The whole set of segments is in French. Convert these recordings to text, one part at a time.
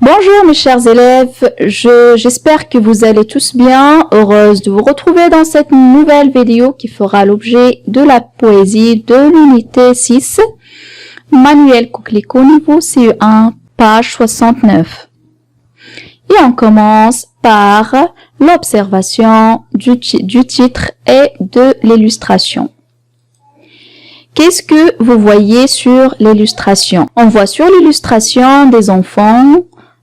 Bonjour mes chers élèves, j'espère que vous allez tous bien, heureuse de vous retrouver dans cette nouvelle vidéo qui fera l'objet de la poésie de l'unité 6, Manuel Coquelicot, niveau CE1, page 69. Et on commence par l'observation du titre et de l'illustration. Qu'est-ce que vous voyez sur l'illustration? On voit sur l'illustration des enfants,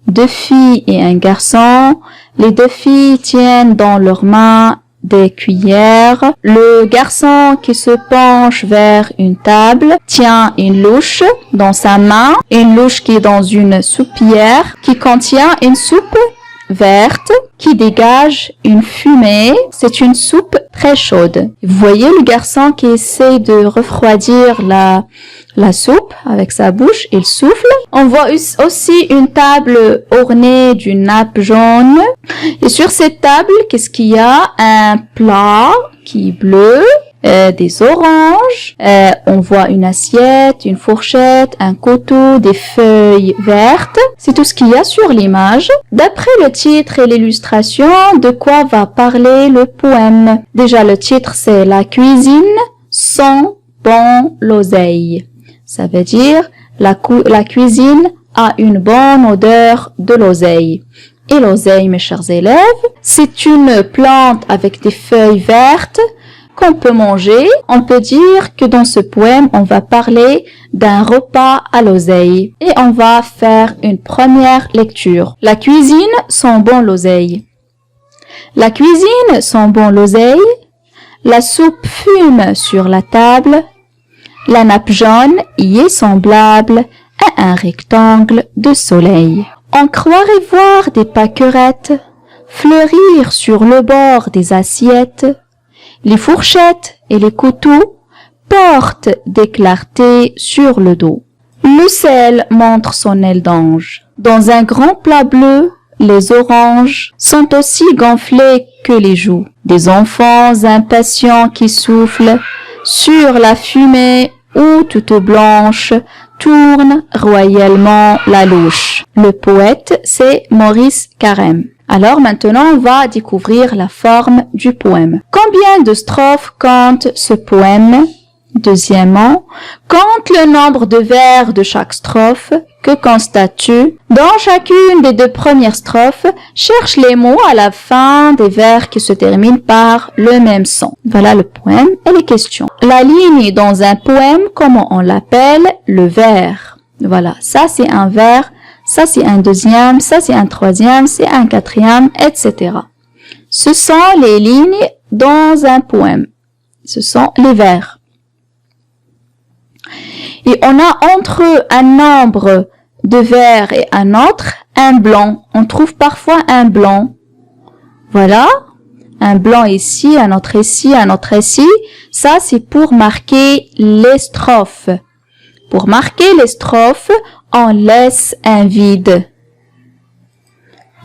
deux filles et un garçon. Les deux filles tiennent dans leurs mains des cuillères. Le garçon qui se penche vers une table tient une louche dans sa main, une louche qui est dans une soupière qui contient une soupe verte qui dégage une fumée. C'est une soupe très chaude. Vous voyez le garçon qui essaie de refroidir la soupe avec sa bouche, il souffle. On voit aussi une table ornée d'une nappe jaune. Et sur cette table, qu'est-ce qu'il y a? Un plat qui est bleu, des oranges, on voit une assiette, une fourchette, un couteau, des feuilles vertes. C'est tout ce qu'il y a sur l'image. D'après le titre et l'illustration, de quoi va parler le poème? Déjà, le titre, c'est « La cuisine sent bon l'oseille ». Ça veut dire la cuisine a une bonne odeur de l'oseille. Et l'oseille, mes chers élèves, c'est une plante avec des feuilles vertes qu'on peut manger. On peut dire que dans ce poème, on va parler d'un repas à l'oseille. Et on va faire une première lecture. La cuisine sent bon l'oseille. La cuisine sent bon l'oseille. La soupe fume sur la table. La nappe jaune y est semblable à un rectangle de soleil. On croirait voir des pâquerettes fleurir sur le bord des assiettes. Les fourchettes et les couteaux portent des clartés sur le dos. Le sel montre son aile d'ange. Dans un grand plat bleu, les oranges sont aussi gonflées que les joues. Des enfants impatients qui soufflent sur la fumée où toute blanche tourne royalement la louche. Le poète, c'est Maurice Carême. Alors maintenant, on va découvrir la forme du poème. Combien de strophes compte ce poème? Deuxièmement, compte le nombre de vers de chaque strophe. Que constates-tu? Dans chacune des deux premières strophes, cherche les mots à la fin des vers qui se terminent par le même son. Voilà le poème et les questions. La ligne dans un poème, comment on l'appelle? Le vers. Voilà, ça c'est un vers, ça c'est un deuxième, ça c'est un troisième, c'est un quatrième, etc. Ce sont les lignes dans un poème. Ce sont les vers. Et on a entre un nombre de vers et un autre, un blanc. On trouve parfois un blanc. Voilà. Un blanc ici, un autre ici, un autre ici. Ça, c'est pour marquer les strophes. Pour marquer les strophes, on laisse un vide.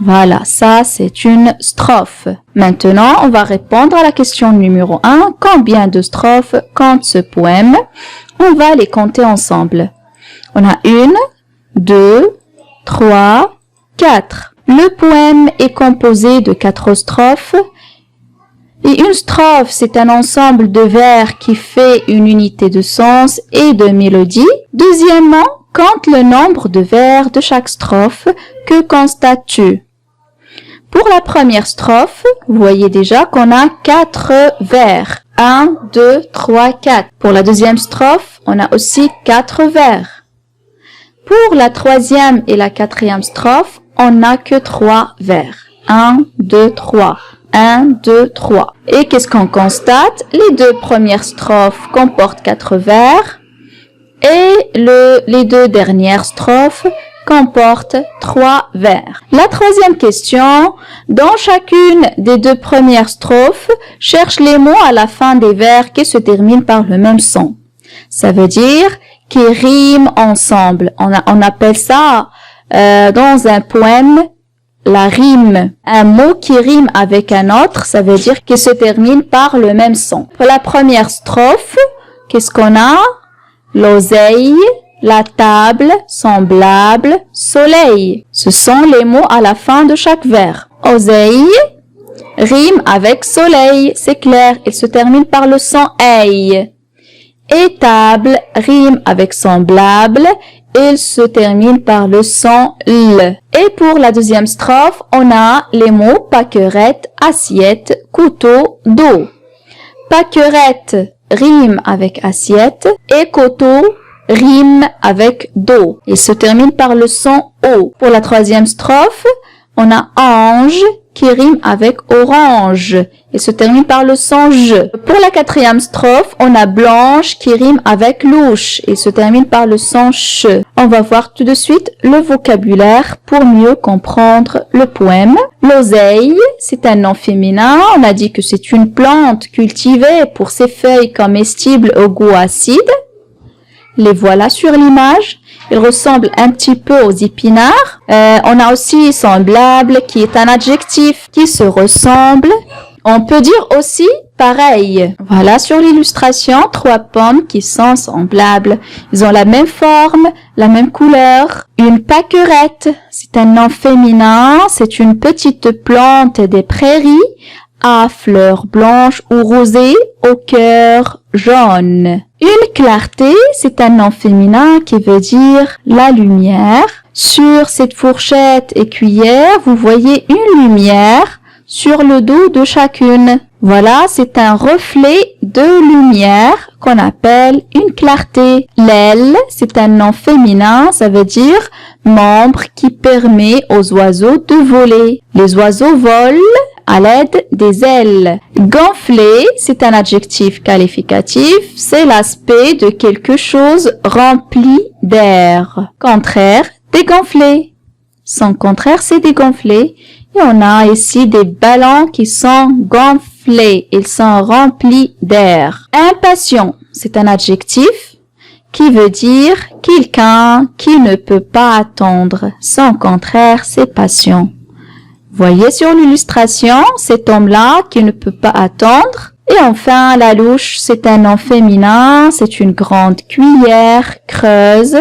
Voilà, ça c'est une strophe. Maintenant, on va répondre à la question numéro 1. Combien de strophes compte ce poème? On va les compter ensemble. On a 1, 2, 3, 4. Le poème est composé de 4 strophes. Et une strophe, c'est un ensemble de vers qui fait une unité de sens et de mélodie. Deuxièmement, compte le nombre de vers de chaque strophe. Que constates-tu? Pour la première strophe, vous voyez déjà qu'on a 4 vers. 1, 2, 3, 4. Pour la deuxième strophe, on a aussi 4 vers. Pour la troisième et la quatrième strophe, on n'a que 3 vers. 1, 2, 3. 1, 2, 3. Et qu'est-ce qu'on constate? Les deux premières strophes comportent 4 vers et les deux dernières strophes comportent 3 vers. La troisième question, dans chacune des deux premières strophes, cherche les mots à la fin des vers qui se terminent par le même son. Ça veut dire qui riment ensemble. On appelle ça dans un poème la rime. Un mot qui rime avec un autre, ça veut dire qu'il se termine par le même son. Pour la première strophe, qu'est-ce qu'on a? L'oseille, la table, semblable, soleil. Ce sont les mots à la fin de chaque vers. Oseille rime avec soleil, c'est clair, il se termine par le son ei. Étable rime avec semblable, il se termine par le son l. Et pour la deuxième strophe, on a les mots pâquerette, assiette, couteau, dos. Pâquerette rime avec assiette et couteau rime avec dos. Il se termine par le son o. Pour la troisième strophe, on a ange qui rime avec orange et se termine par le son je. Pour la quatrième strophe, on a blanche qui rime avec louche et se termine par le son ch. On va voir tout de suite le vocabulaire pour mieux comprendre le poème. L'oseille, c'est un nom féminin. On a dit que c'est une plante cultivée pour ses feuilles comestibles au goût acide. Les voilà sur l'image. Ils ressemblent un petit peu aux épinards. On a aussi semblable qui est un adjectif qui se ressemble. On peut dire aussi pareil. Voilà sur l'illustration 3 pommes qui sont semblables. Ils ont la même forme, la même couleur. Une pâquerette, c'est un nom féminin. C'est une petite plante des prairies à fleurs blanches ou rosées au cœur jaune. Une clarté, c'est un nom féminin qui veut dire la lumière. Sur cette fourchette et cuillère, vous voyez une lumière sur le dos de chacune. Voilà, c'est un reflet de lumière qu'on appelle une clarté. L'aile, c'est un nom féminin, ça veut dire membre qui permet aux oiseaux de voler. Les oiseaux volent à l'aide des ailes. Gonflé, c'est un adjectif qualificatif, c'est l'aspect de quelque chose rempli d'air. Contraire, dégonflé. Son contraire, c'est dégonflé. Et on a ici des ballons qui sont gonflés. Ils sont remplis d'air. Impatient, c'est un adjectif qui veut dire quelqu'un qui ne peut pas attendre. Son contraire, c'est patient. Voyez sur l'illustration, cet homme-là qui ne peut pas attendre. Et enfin, la louche, c'est un nom féminin, c'est une grande cuillère creuse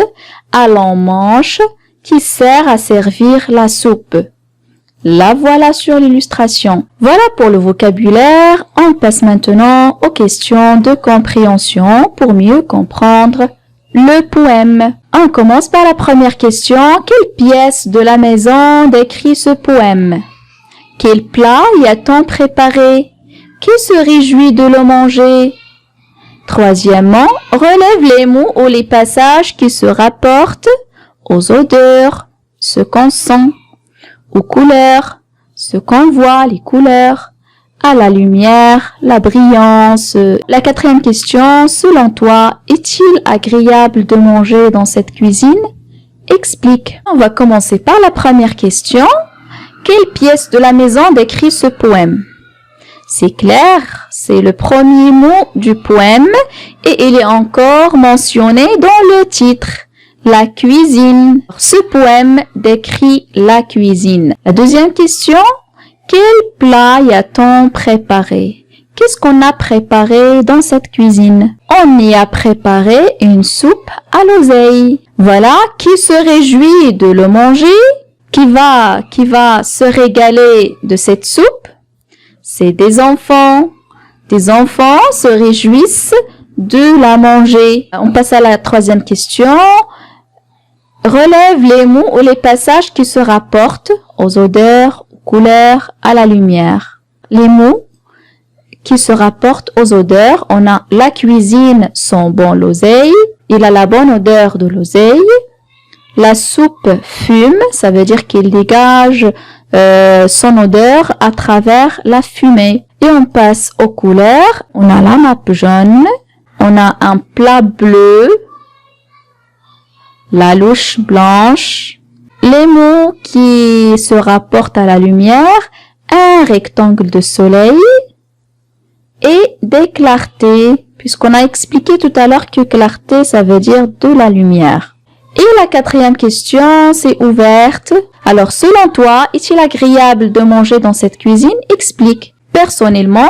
à long manche qui sert à servir la soupe. La voilà sur l'illustration. Voilà pour le vocabulaire. On passe maintenant aux questions de compréhension pour mieux comprendre le poème. On commence par la première question. Quelle pièce de la maison décrit ce poème? Quel plat y a-t-on préparé? Qui se réjouit de le manger? Troisièmement, relève les mots ou les passages qui se rapportent aux odeurs, ce qu'on sent, aux couleurs, ce qu'on voit, les couleurs, à la lumière, la brillance. La quatrième question, selon toi, est-il agréable de manger dans cette cuisine? Explique. On va commencer par la première question. Quelle pièce de la maison décrit ce poème? C'est clair, c'est le premier mot du poème et il est encore mentionné dans le titre. La cuisine. Ce poème décrit la cuisine. La deuxième question, quel plat y a-t-on préparé? Qu'est-ce qu'on a préparé dans cette cuisine? On y a préparé une soupe à l'oseille. Voilà, qui se réjouit de le manger? Qui va se régaler de cette soupe? C'est des enfants. Des enfants se réjouissent de la manger. On passe à la troisième question. Relève les mots ou les passages qui se rapportent aux odeurs, aux couleurs, à la lumière. Les mots qui se rapportent aux odeurs, on a la cuisine sent bon l'oseille, il a la bonne odeur de l'oseille. La soupe fume, ça veut dire qu'il dégage son odeur à travers la fumée. Et on passe aux couleurs, on a la nappe jaune, on a un plat bleu, la louche blanche, les mots qui se rapportent à la lumière, un rectangle de soleil et des clartés, puisqu'on a expliqué tout à l'heure que clarté, ça veut dire de la lumière. Et la quatrième question, c'est ouverte. Alors, selon toi, est-il agréable de manger dans cette cuisine? Explique. Personnellement,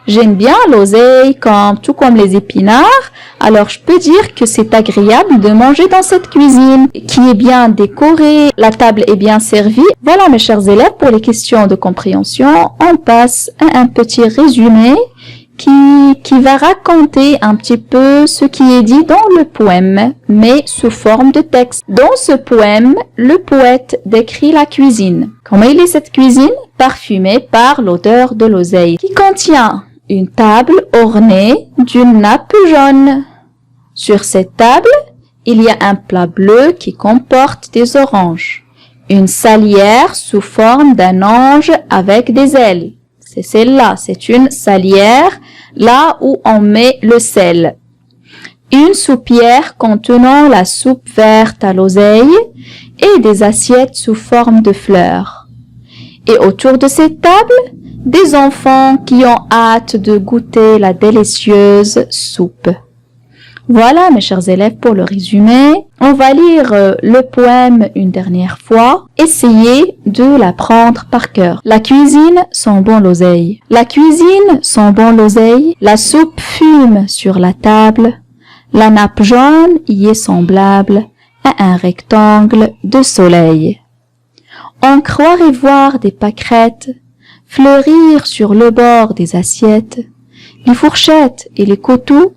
j'aime bien l'oseille tout comme les épinards, alors je peux dire que c'est agréable de manger dans cette cuisine qui est bien décorée, la table est bien servie. Voilà mes chers élèves, pour les questions de compréhension, on passe à un petit résumé qui va raconter un petit peu ce qui est dit dans le poème, mais sous forme de texte. Dans ce poème, le poète décrit la cuisine. Comment il est cette cuisine? Parfumée par l'odeur de l'oseille, qui contient une table ornée d'une nappe jaune. Sur cette table, il y a un plat bleu qui comporte des oranges, une salière sous forme d'un ange avec des ailes. C'est celle-là, c'est une salière, là où on met le sel. Une soupière contenant la soupe verte à l'oseille et des assiettes sous forme de fleurs. Et autour de cette table, des enfants qui ont hâte de goûter la délicieuse soupe. Voilà mes chers élèves pour le résumé. On va lire le poème une dernière fois. Essayez de l'apprendre par cœur. La cuisine sent bon l'oseille. La cuisine sent bon l'oseille. La soupe fume sur la table. La nappe jaune y est semblable à un rectangle de soleil. On croirait voir des pâquerettes fleurir sur le bord des assiettes. Les fourchettes et les couteaux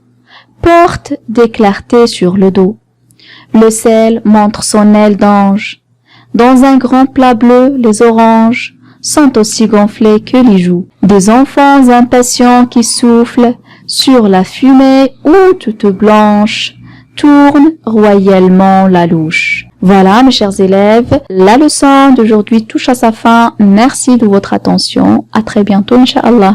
portent des clartés sur le dos. Le sel montre son aile d'ange. Dans un grand plat bleu, les oranges sont aussi gonflées que les joues. Des enfants impatients qui soufflent sur la fumée où toute blanche tourne royalement la louche. Voilà mes chers élèves, la leçon d'aujourd'hui touche à sa fin. Merci de votre attention. À très bientôt, Inch'Allah.